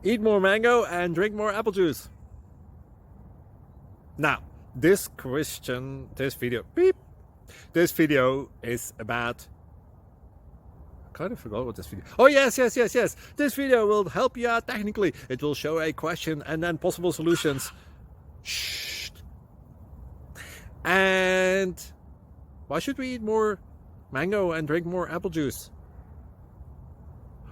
Eat more mango and drink more apple juice. Now, this video is about, I kind of forgot what this video. Oh yes. This video will help you out technically. It will show a question and then possible solutions. Shh. And why should we eat more mango and drink more apple juice?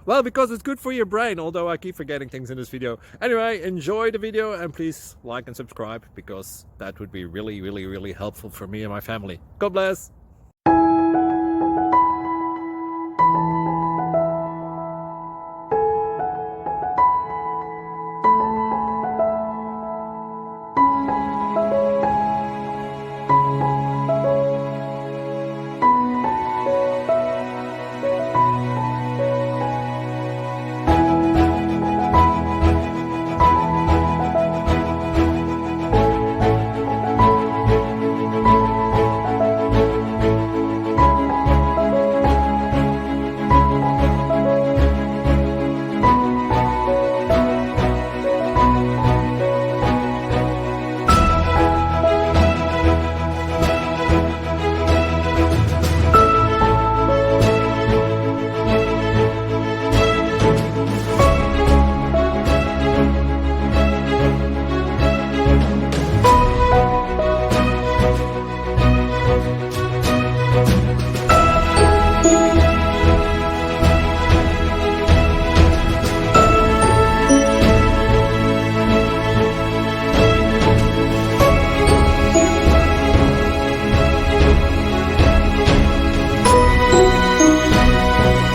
Well, because it's good for your brain, although I keep forgetting things in this video. Anyway, enjoy the video and please like and subscribe, because that would be really helpful for me and my family. God bless!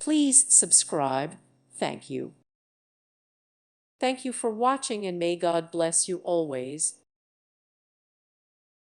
Please subscribe. Thank you. Thank you for watching, and may God bless you always.